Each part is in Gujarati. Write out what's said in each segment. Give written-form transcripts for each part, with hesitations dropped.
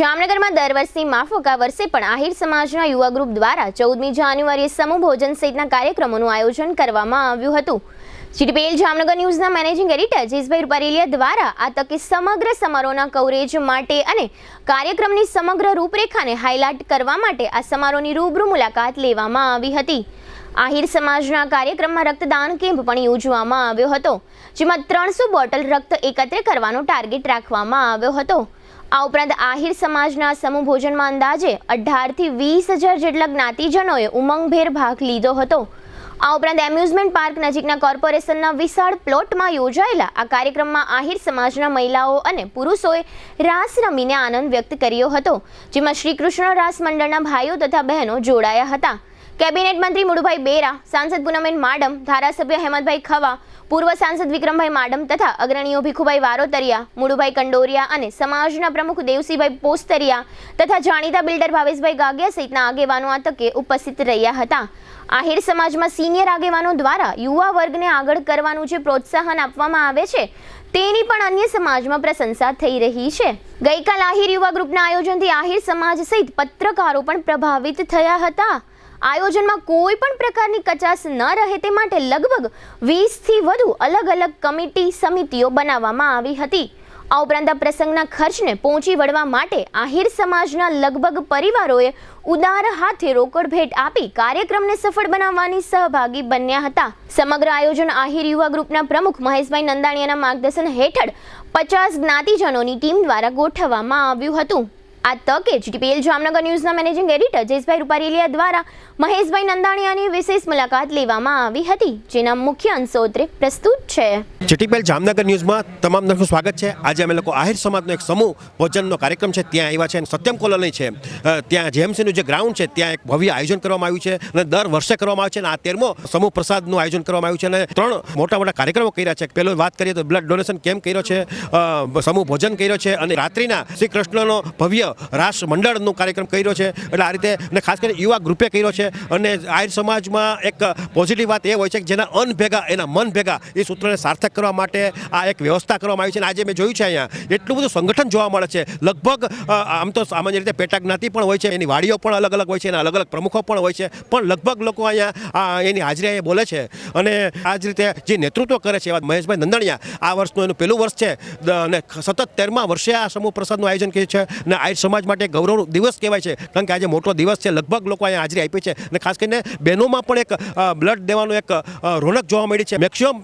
જામનગરમાં દર વર્ષની માફક આ વર્ષે પણ આહિર સમાજના યુવા ગ્રુપ દ્વારા 14મી જાન્યુઆરીએ સમૂહ ભોજન સહિતના કાર્યક્રમોનું આયોજન કરવામાં આવ્યું હતું। જીટીપીએલ જામનગર ન્યૂઝના મેનેજિંગ એડિટર જયેશભાઈ રૂપારેલિયા દ્વારા આ તકે સમગ્ર સમારોહના કવરેજ માટે અને કાર્યક્રમની સમગ્ર રૂપરેખાને હાઇલાઇટ કરવા માટે આ સમારોહની રૂબરૂ મુલાકાત લેવામાં આવી હતી। આહિર સમાજના કાર્યક્રમમાં રક્તદાન કેમ્પ પણ યોજવામાં આવ્યો હતો, જેમાં 300 બોટલ રક્ત એકત્ર કરવાનો ટાર્ગેટ રાખવામાં આવ્યો હતો। આ ઉપરાંત આહિર સમાજના સમૂહ ભોજનમાં અંદાજે 18 થી 20,000 જેટલા જ્ઞાતિજનોએ ઉમંગભેર ભાગ લીધો હતો। આ ઉપરાંત એમ્યુઝમેન્ટ પાર્ક નજીકના કોર્પોરેશનના વિશાળ પ્લોટમાં યોજાયેલા આ કાર્યક્રમમાં આહિર સમાજના મહિલાઓ અને પુરુષોએ રાસ રમીને આનંદ વ્યક્ત કર્યો હતો, જેમાં શ્રી કૃષ્ણ રાસ મંડળના ભાઈઓ તથા બહેનો જોડાયા હતા। કેબિનેટ મંત્રી મુડુભાઈ બેરા, સાંસદ પૂનમબેન માડમ, ધારાસભ્ય હેમંતભાઈ ખવા, પૂર્વ સાંસદ વિક્રમભાઈ માડમ તથા અગ્રણીઓ ભીખુભાઈ વારોતરિયા, મુડુભાઈ કંડોરિયા અને સમાજના પ્રમુખ દેવસીભાઈ પોસ્તરિયા તથા જાણીતા બિલ્ડર ભાવેશભાઈ ગાગિયા સહિતના આગેવાનો આ તકે ઉપસ્થિત રહ્યા હતા। આહિર સમાજમાં સિનિયર આગેવાનો દ્વારા યુવા વર્ગને આગળ કરવાનું જે પ્રોત્સાહન આપવામાં આવે છે તેની પણ અન્ય સમાજમાં પ્રશંસા થઈ રહી છે। ગઈકાલ આહિર યુવા ગ્રુપના આયોજનથી આહિર સમાજ સહિત પત્રકારો પણ પ્રભાવિત થયા હતા। આયોજનમાં કોઈ પણ પ્રકારની કચાશ ન રહે તે માટે લગભગ 20 થી વધુ અલગ અલગ કમિટી સમિતિઓ બનાવવામાં આવી હતી। આ ઉપરાંત આ પ્રસંગના ખર્ચને પહોંચી વળવા માટે આહિર સમાજના લગભગ પરિવારોએ ઉદાર હાથે રોકડ ભેટ આપી કાર્યક્રમને સફળ બનાવવાની સહભાગી બન્યા હતા। સમગ્ર આયોજન આહિર યુવા ગ્રુપના પ્રમુખ મહેશભાઈ નંદાણીયાના માર્ગદર્શન હેઠળ 50 જ્ઞાતિજનોની ટીમ દ્વારા ગોઠવવામાં આવ્યું હતું। આ તકે જીટીપીએલ જામનગર ન્યૂઝના મેનેજિંગ એડિટર જયેશભાઈ રૂપારેલિયા દ્વારા મહેશભાઈ નંદાણીયાની વિશેષ મુલાકાત લેવામાં આવી હતી, જેના મુખ્ય અંશોત્તરે પ્રસ્તુત છે। જીટીપીએલ જામનગર ન્યૂઝમાં તમામ દર્શકોનું સ્વાગત છે। આજે અમે લોકો આહિર સમાજનો એક સમૂહ ભોજનનો કાર્યક્રમ છે ત્યાં આવ્યા છે। સત્યમ કોલોની છે ત્યાં જેએમસીનું જે ગ્રાઉન્ડ છે ત્યાં એક ભવ્ય આયોજન કરવામાં આવ્યું છે અને દર વર્ષે કરવામાં આવે છે અને આ 13મો સમૂહ પ્રસાદનું આયોજન કરવામાં આવ્યું છે અને 3 મોટા મોટા કાર્યક્રમો કર્યા છે। પહેલો વાત કરીએ તો બ્લડ ડોનેશન કેમ્પ કર્યો છે, સમૂહ ભોજન કર્યો છે અને રાત્રિના શ્રી કૃષ્ણનો ભવ્ય રાસ મંડળનો કાર્યક્રમ કર્યો છે। એટલે આ રીતે અને ખાસ કરીને યુવા ગ્રુપે કર્યો છે અને આહિર સમાજમાં એક પોઝિટિવ વાત એ હોય છે કે જેના અન્ન ભેગા એના મન ભેગા એ સૂત્રને સાર્થક કરવા માટે આ એક વ્યવસ્થા કરવામાં આવી છે। અને આજે મેં જોયું છે અહીંયા એટલું બધું સંગઠન જોવા મળે છે। લગભગ આમ તો સામાન્ય રીતે પેટા જ્ઞાતિ પણ હોય છે, એની વાડીઓ પણ અલગ અલગ હોય છે, એના અલગ અલગ પ્રમુખો પણ હોય છે, પણ લગભગ લોકો અહીંયા એની હાજરી એ બોલે છે અને આ જ રીતે જે નેતૃત્વ કરે છે એવા મહેશભાઈ નંદાણીયા આ વર્ષનું એનું પહેલું વર્ષ છે અને સતત 13મા વર્ષે આ સમૂહ પ્રસાદનું આયોજન કર્યું છે અને આહિર સમાજ માટે ગૌરવનો દિવસ કહેવાય છે, કારણ કે આજે મોટો દિવસ છે। લગભગ લોકો અહીંયા હાજરી આપી છે અને ખાસ કરીને બહેનોમાં પણ એક બ્લડ દેવાનું એક રોનક જોવા મળી છે। મેક્સિમમ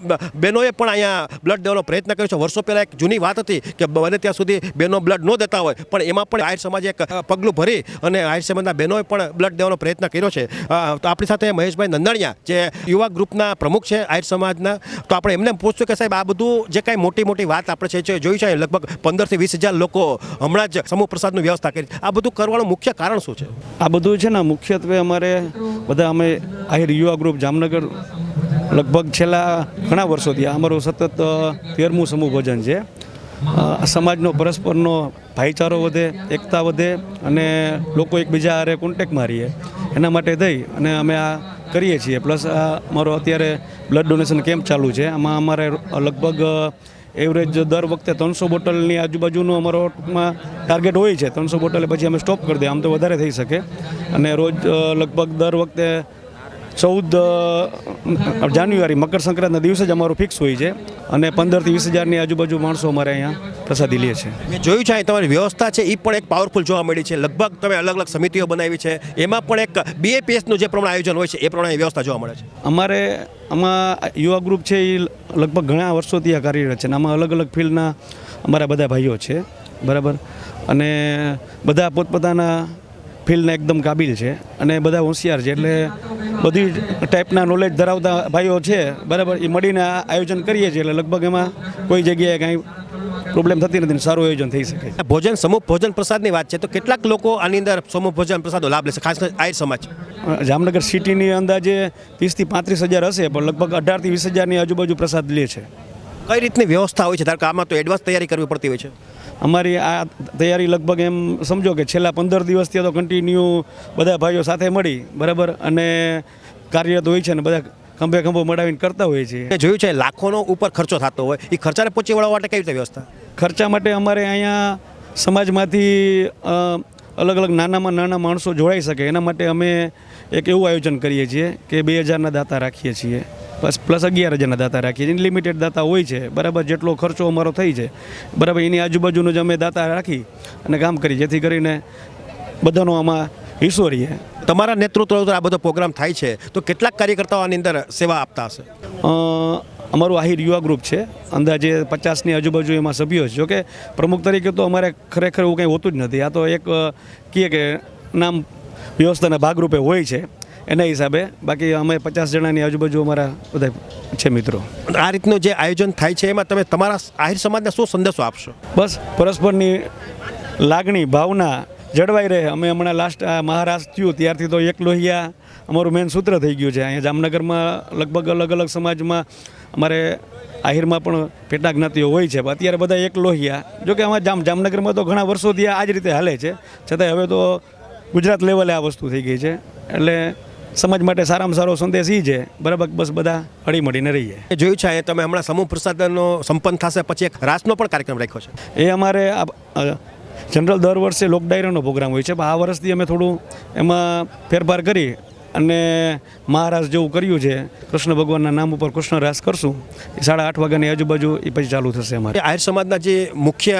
બહેનોએ પણ અહીંયા બ્લડ દેવાનો પ્રયત્ન કર્યો છે। વર્ષો પહેલાં એક જૂની વાત હતી કે બને ત્યાં સુધી બહેનો બ્લડ ન દેતા હોય, પણ એમાં પણ આહિર સમાજે એક પગલું ભરી અને આહિર સમાજના બહેનોએ પણ બ્લડ દેવાનો પ્રયત્ન કર્યો છે। તો આપણી સાથે મહેશભાઈ નંદાણીયા જે યુવા ગ્રુપના પ્રમુખ છે આહિર સમાજના, તો આપણે એમને પૂછશું કે સાહેબ આ બધું જે કાંઈ મોટી મોટી વાત આપણે છે જોયું છે લગભગ 15 થી 20,000 લોકો હમણાં જ સમૂહ પ્રસાદની વ્યવસ્થા કરી, આ બધું કરવાનું મુખ્ય કારણ શું છે? આ બધું છે ને મુખ્યત્વે અમારે બધા અમે આહિર યુવા ગ્રુપ જામનગર લગભગ છેલ્લા ઘણા વર્ષોથી અમારું સતત 13મું સમૂહ ભોજન છે। સમાજનો પરસ્પરનો ભાઈચારો વધે, એકતા વધે અને લોકો એકબીજા હારે કોન્ટેક્ટમાં રહીએ એના માટે થઈ અને અમે આ કરીએ છીએ। પ્લસ આ અમારો અત્યારે બ્લડ ડોનેશન કેમ્પ ચાલુ છે, આમાં અમારે લગભગ એવરેજ દર વખતે 300 બોટલની આજુબાજુનો અમારો ટૂંકમાં ટાર્ગેટ હોય છે। 300 બોટલે પછી અમે સ્ટોપ કરી દઈએ, આમ તો વધારે થઈ શકે અને રોજ લગભગ દર વખતે 14 જાન્યુઆરી મકર સંક્રાંતિના દિવસે જ અમારું ફિક્સ હોય છે અને 15 થી 20,000ની આજુબાજુ માણસો અમારે અહીંયા પ્રસાદી લે છે। મેં જોયું છે તમારી વ્યવસ્થા છે એ પણ એક પાવરફુલ જોવા મળી છે। લગભગ તમે અલગ અલગ સમિતિઓ બનાવી છે, એમાં પણ એક BAPSનું જે પ્રમાણે આયોજન હોય છે એ પ્રમાણે વ્યવસ્થા જોવા મળે છે। અમારે આમાં યુવા ગ્રુપ છે એ લગભગ ઘણા વર્ષોથી આ કાર્યરત છે અને આમાં અલગ અલગ ફિલ્ડના અમારા બધા ભાઈઓ છે, બરાબર, અને બધા પોતપોતાના ફિલ્ડને એકદમ કાબિલ છે અને બધા હોશિયાર છે, એટલે બધી ટાઈપના નોલેજ ધરાવતા ભાઈઓ છે, બરાબર, એ મળીને આ આયોજન કરીએ છીએ એટલે લગભગ એમાં કોઈ જગ્યાએ કાંઈ પ્રોબ્લેમ થતી નથી, સારું આયોજન થઈ શકે। ભોજન સમૂહ ભોજન પ્રસાદની વાત છે તો કેટલાક લોકો આની અંદર સમૂહ ભોજન પ્રસાદનો લાભ લેશે, ખાસ કરીને આહિર સમાજ? જામનગર સિટીની અંદાજે 30 થી 35,000 હશે, પણ લગભગ 18 થી 20,000ની આજુબાજુ પ્રસાદ લે છે। કઈ રીતની વ્યવસ્થા હોય છે? ધારો કે આમાં તો એડવાન્સ તૈયારી કરવી પડતી હોય છે। અમારી આ તૈયારી લગભગ એમ સમજો કે છેલ્લા 15 દિવસથી તો કન્ટિન્યુ બધા ભાઈઓ સાથે મળી, બરાબર, અને કાર્યરત હોય છે અને બધા ખંભે ખંભો મડાવીને કરતા હોય છે। જોયું છે લાખોનો ઉપર ખર્ચો થતો હોય, એ ખર્ચાને પહોંચી વળવા માટે કઈ રીતે વ્યવસ્થા? ખર્ચા માટે અમારે અહીંયા સમાજમાંથી અલગ અલગ નાનામાં નાના માણસો જોડાઈ શકે એના માટે અમે એક એવું આયોજન કરીએ છીએ કે 2000ના દાતા રાખીએ છીએ, પ્લસ 11,000ના દાતા રાખીએ છીએ. લિમિટેડ દાતા હોય છે, બરાબર, જેટલો ખર્ચો અમારો થઈ છે, બરાબર, એની આજુબાજુનો જ અમે દાતા રાખી અને કામ કરીએ, જેથી કરીને બધાનો આમાં હિસ્સો રહીએ. તમારા નેતૃત્વ આ બધો પ્રોગ્રામ થાય છે તો કેટલાક કાર્યકર્તાઓ આની અંદર સેવા આપતા હશે? અમારું આહિર યુવા ગ્રુપ છે, અંદાજે 50ની આજુબાજુ એમાં સભ્યો છે. જોકે પ્રમુખ તરીકે તો અમારે ખરેખર એવું કંઈ હોતું જ નથી. આ તો એક કહીએ કે નામ વ્યવસ્થાના ભાગરૂપે હોય છે એના હિસાબે. બાકી અમે 50 જણાની આજુબાજુ અમારા બધા છે મિત્રો. આ રીતનું જે આયોજન થાય છે એમાં તમે તમારા આહિર સમાજને શું સંદેશો આપશો? બસ પરસ્પરની લાગણી ભાવના જળવાઈ રહે. અમે હમણાં લાસ્ટ મહારાષ્ટ્ર થયું ત્યારથી તો એક લોહિયા અમારું મેન સૂત્ર થઈ ગયું છે. અહીંયા જામનગરમાં લગભગ અલગ અલગ સમાજમાં અમારે આહિરમાં પણ પેટા જ્ઞાતિઓ હોય છે, અત્યારે બધા એક લોહિયા. જોકે આમાં જામનગરમાં તો ઘણા વર્ષોથી આ જ રીતે હાલે છે, છતાંય હવે તો ગુજરાત લેવલે આ વસ્તુ થઈ ગઈ છે. એટલે સમાજ માટે સારામાં સારો સંદેશ એ છે, બરાબર, બસ બધા હળીમળીને રહીએ. જોયું છે તમે હમણાં સમૂહ પ્રસાદનો સંપન્ન થશે પછી એક રાસનો પણ કાર્યક્રમ રાખ્યો છે. એ અમારે જનરલ દર વર્ષે લોક ડાયરાનો પ્રોગ્રામ હોય છે, પણ આ વર્ષથી અમે થોડું એમાં ફેરફાર કરી અને મહારાસ જેવું કર્યું છે. કૃષ્ણ ભગવાનના નામ ઉપર કૃષ્ણ રાસ કરશું. 8:30 વાગ્યાની આજુબાજુ એ પછી ચાલુ થશે. અમારે આહિર સમાજના જે મુખ્ય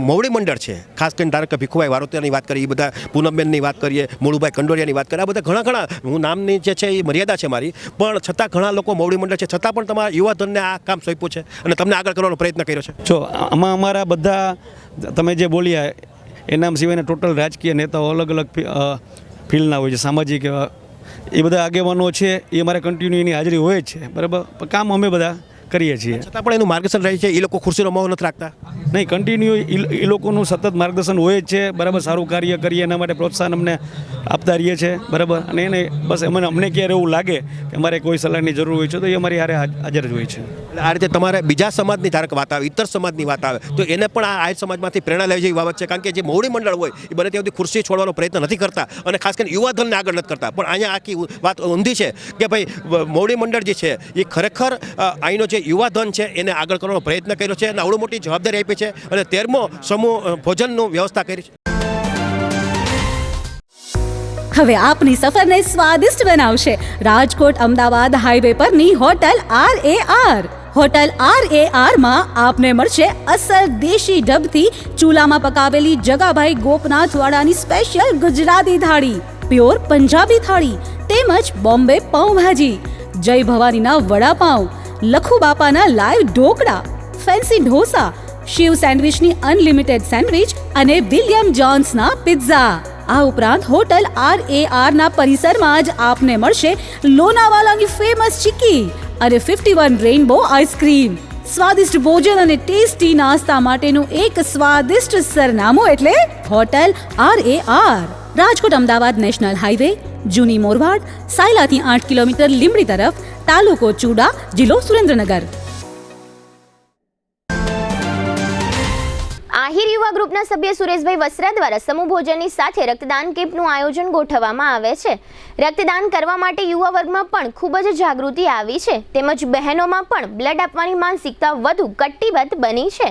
મોવડી મંડળ છે, ખાસ કરીને ધારો કે ભીખુભાઈ વારોતિયાની વાત કરીએ, બધા પૂનમબેનની વાત કરીએ, મુળુભાઈ કંડોરિયાની વાત કરીએ, આ બધા ઘણા હું નામની જે છે એ મર્યાદા છે મારી, પણ છતાં ઘણા લોકો મોવડી મંડળ છે, છતાં પણ તમારા યુવાધનને આ કામ સોંપ્યું છે અને તમને આગળ કરવાનો પ્રયત્ન કર્યો છે. જો આમાં અમારા બધા તમે જે બોલ્યા એના સિવાયના ટોટલ રાજકીય નેતાઓ અલગ અલગ ફિલ્ડના હોય છે, સામાજિક એ બધા આગેવાનો છે, એ અમારે કન્ટિન્યુ એની હાજરી હોય જ છે, બરાબર. કામ અમે બધા કરીએ છીએ, છતાં પણ એનું માર્ગદર્શન રહે છે. એ લોકો ખુરશીનો મોહ નથી રાખતા? નહીં, કન્ટિન્યુ એ લોકોનું સતત માર્ગદર્શન હોય જ છે, બરાબર. સારું કાર્ય કરીએ એના માટે પ્રોત્સાહન અમને આપતા રહીએ છીએ, બરાબર. અને એને બસ અમને ક્યારે એવું લાગે કે અમારે કોઈ સલાહની જરૂર હોય છે તો એ અમારી હારે હાજર જ હોય છે. એટલે આ રીતે તમારે બીજા સમાજની ધારક વાત આવે, ઇતર સમાજની વાત આવે તો એને પણ આ આહિર સમાજમાંથી પ્રેરણા લેવી જેવી બાબત છે. કારણ કે જે મોવડી મંડળ હોય એ બને ત્યાં સુધી ખુરશી છોડવાનો પ્રયત્ન નથી કરતા અને ખાસ કરીને યુવાધનને આગળ નથી કરતા. પણ અહીંયા આખી વાત ઊંધી છે કે ભાઈ મોવડી મંડળ જે છે એ ખરેખર અહીંનો જે યુવાધન છે એને આગળ કરવાનો પ્રયત્ન કર્યો છે અને આવડી મોટી જવાબદારી આપી છે અને 13મો સમૂહ ભોજનનું વ્યવસ્થા કરી છે. હવે આપની સફરને સ્વાદિષ્ટ બનાવશે રાજકોટ અમદાવાદ હાઈવે પરની હોટલ RAR. હોટલ RAR માં આપને મળશે અસલ દેશી ઢબથી ચૂલામાં પકાવેલી જગાભાઈ ગોપનાથવાડાની સ્પેશિયલ ગુજરાતી થાળી, પ્યોર પંજાબી થાળી તેમજ બોમ્બે પાઉંભાજી, જય ભવાનીના વડાપાઉં, લખુ બાપાના લાઈવ ઢોકળા, ફેન્સી ઢોસા, શિવ સેન્ડવિચની અનલિમિટેડ સેન્ડવિચ અને વિલિયમ જોન્સના પિઝા. આ ઉપરાંત હોટલ RAR ના પરિસરમાં જ આપને મળશે લોનાવાલાની ફેમસ ચીકી અને 51 રેઇનબો આઈસ્ક્રીમ. સ્વાદિષ્ટ ભોજન અને ટેસ્ટી નાસ્તા માટેનું એક સ્વાદિષ્ટ સરનામું એટલે hotel RAR. Rajkot Ahmedabad national highway, જૂની મોરવાડ, સાયલાથી 8 કિલોમીટર લીંબડી તરફ, તાલુકો ચૂડા, જિલ્લો સુરેન્દ્રનગર. આહિર યુવા ગ્રુપના સભ્ય સુરેશભાઈ વસરા દ્વારા સમૂહ ભોજનની સાથે રક્તદાન કેમ્પનું આયોજન ગોઠવવામાં આવે છે. રક્તદાન કરવા માટે યુવા વર્ગમાં પણ ખૂબ જ જાગૃતિ આવી છે, તેમજ બહેનોમાં પણ બ્લડ આપવાની માનસિકતા વધુ કટિબદ્ધ બની છે.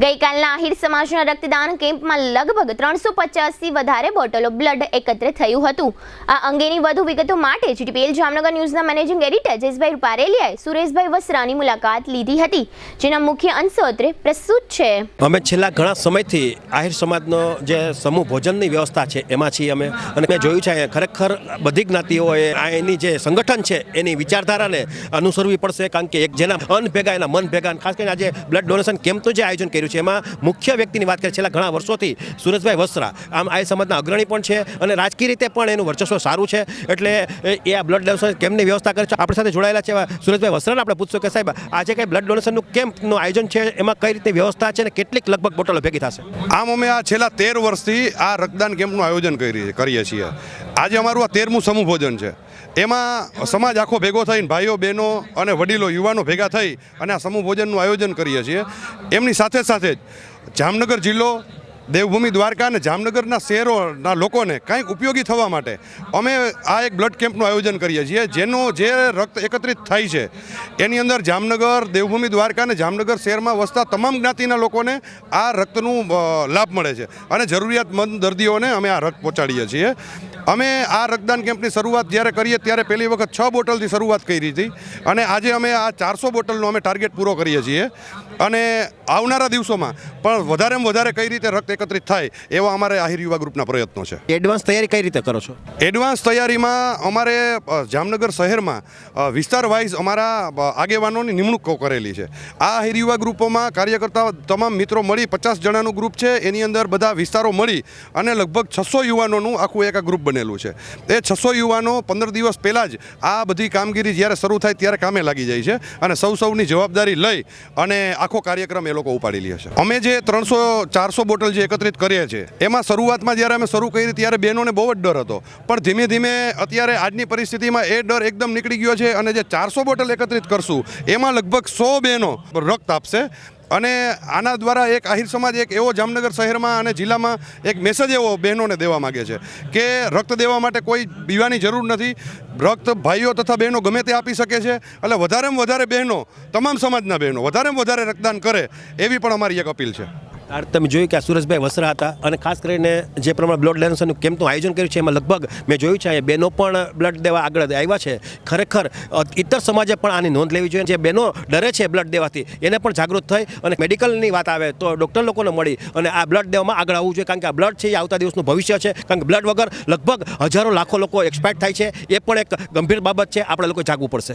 ગઈકાલના આહિર સમાજના રક્તદાન કેમ્પમાં લગભગ 350થી વધારે બોટલો બ્લડ એકત્ર થયું હતું. આ અંગેની વધુ વિગતો માટે જીટીપીએલ જામનગર ન્યૂઝના મેનેજિંગ એડિટર જયેશભાઈ રૂપારેલિયાએ સુરેશભાઈ વસરાની મુલાકાત લીધી હતી, જેના મુખ્ય અંશો અત્રે પ્રસ્તુત છે. અમે છેલ્લા ઘણા સમયથી આહિર સમાજનો જે સમૂહ ભોજનની વ્યવસ્થા છે એમાં છીએ અમે, અને મેં જોયું છે ખરેખર બધી જ્ઞાતિઓએ આ એની જે સંગઠન છે એની વિચારધારાને અનુસરવી પડશે. કારણ કે એક જેના અન્ન ભેગા એના મન ભેગા. ખાસ કરીને આજે બ્લડ ડોનેશન કેમ્પનું જે આયોજન કર્યું છે એમાં મુખ્ય વ્યક્તિની વાત કરીએ છેલ્લા ઘણા વર્ષોથી સુરેશભાઈ વસરા આમ આહિર સમાજના અગ્રણી પણ છે અને રાજકીય રીતે પણ એનું વર્ચસ્વ સારું છે, એટલે એ આ બ્લડ ડોનેશન કેમ્પની વ્યવસ્થા કરે છે. આપણી સાથે જોડાયેલા છે સુરેશભાઈ વસરાને આપણે પૂછશું કે સાહેબ આજે કંઈ બ્લડ ડોનેશનનું કેમ્પનું આયોજન છે એમાં કઈ રીતે વ્યવસ્થા છે અને કેટલીક લગભગ બોટલો ભેગી થશે? આમ અમે આ છેલ્લા 13 વર્ષથી આ રક્તદાન કેમ્પનું આયોજન કરીએ છીએ. આજે અમારું આ 13મું સમૂહ ભોજન છે. એમાં સમાજ આખો ભેગો થઈને ભાઈઓ બહેનો અને વડીલો યુવાનો ભેગા થઈ અને આ સમૂહ ભોજનનું આયોજન કરીએ છીએ. એમની સાથે સાથે જ જામનગર જિલ્લો દેવભૂમિ દ્વારકા અને જામનગરના શહેરોના લોકોને કંઈક ઉપયોગી થવા માટે અમે આ એક બ્લડ કેમ્પનું આયોજન કરીએ છીએ, જે રક્ત એકત્રિત થાય છે એની અંદર જામનગર, દેવભૂમિ દ્વારકા અને જામનગર શહેરમાં વસતા તમામ જ્ઞાતિના લોકોને આ રક્તનું લાભ મળે છે અને જરૂરિયાતમંદ દર્દીઓને અમે આ રક્ત પહોંચાડીએ છીએ. અમે આ રક્તદાન કેમ્પની શરૂઆત જ્યારે કરીએ ત્યારે પહેલી વખત 6 બોટલથી શરૂઆત કરી હતી અને આજે અમે આ 400 બોટલનો અમે ટાર્ગેટ પૂરો કરીએ છીએ અને આવનારા દિવસોમાં પણ વધારેમાં વધારે કઈ રીતે રક્ત એકત્રિત થાય એવા અમારે આહિર યુવા ગ્રુપના પ્રયત્નો છે. એડવાન્સ તૈયારી કઈ રીતે કરો છો? એડવાન્સ તૈયારીમાં અમારે જામનગર શહેરમાં વિસ્તાર વાઇઝ અમારા આગેવાનોની નિમણૂક કરેલી છે. આ આહિર યુવા ગ્રુપોમાં કાર્ય કરતા તમામ મિત્રો મળી 50 જણાનું ગ્રુપ છે. એની અંદર બધા વિસ્તારો મળી અને લગભગ 600 યુવાનોનું આખું એક ગ્રુપ બનેલું છે. એ 600 યુવાનો 15 દિવસ પહેલાં જ આ બધી કામગીરી જ્યારે શરૂ થાય ત્યારે કામે લાગી જાય છે અને સૌની જવાબદારી લઈ અને આખો કાર્યક્રમ એ લોકો ઉપાડી લે છે. અમે જે 300-400 બોટલ જે એકત્રિત કરીએ છીએ એમાં શરૂઆતમાં જ્યારે અમે શરૂ કરી ત્યારે બહેનોને બહુ જ ડર હતો, પણ ધીમે ધીમે અત્યારે આજની પરિસ્થિતિમાં એ ડર એકદમ નીકળી ગયો છે અને જે 400 બોટલ એકત્રિત કરશું એમાં લગભગ 100 બહેનો રક્ત આપશે. અને આના દ્વારા એક આહિર સમાજ એક એવો જામનગર શહેરમાં અને જિલ્લામાં એક મેસેજ એવો બહેનોને દેવા માગે છે કે રક્ત દેવા માટે કોઈ બીવાની જરૂર નથી. રક્ત ભાઈઓ તથા બહેનો ગમે તે આપી શકે છે. એટલે વધારેમાં વધારે બહેનો, તમામ સમાજના બહેનો વધારેમાં વધારે રક્તદાન કરે એવી પણ અમારી એક અપીલ છે. તમે જોયું કે આ સુરેશભાઈ વસરા હતા અને ખાસ કરીને જે પ્રમાણે બ્લડ ડોનેશનનું કેમ્પનું આયોજન કર્યું છે એમાં લગભગ મેં જોયું છે બહેનો પણ બ્લડ દેવા આગળ આવ્યા છે. ખરેખર ઇતર સમાજે પણ આની નોંધ લેવી જોઈએ. જે બહેનો ડરે છે બ્લડ દેવાથી એને પણ જાગૃત થઈ અને મેડિકલની વાત આવે તો ડૉક્ટર લોકોને મળી અને આ બ્લડ દેવામાં આગળ આવવું જોઈએ, કારણ કે આ બ્લડ છે એ આવતા દિવસનું ભવિષ્ય છે. કારણ કે બ્લડ વગર લગભગ હજારો લાખો લોકો એક્સપાયર થાય છે. એ પણ એક ગંભીર બાબત છે, આપણે લોકો જાગવું પડશે.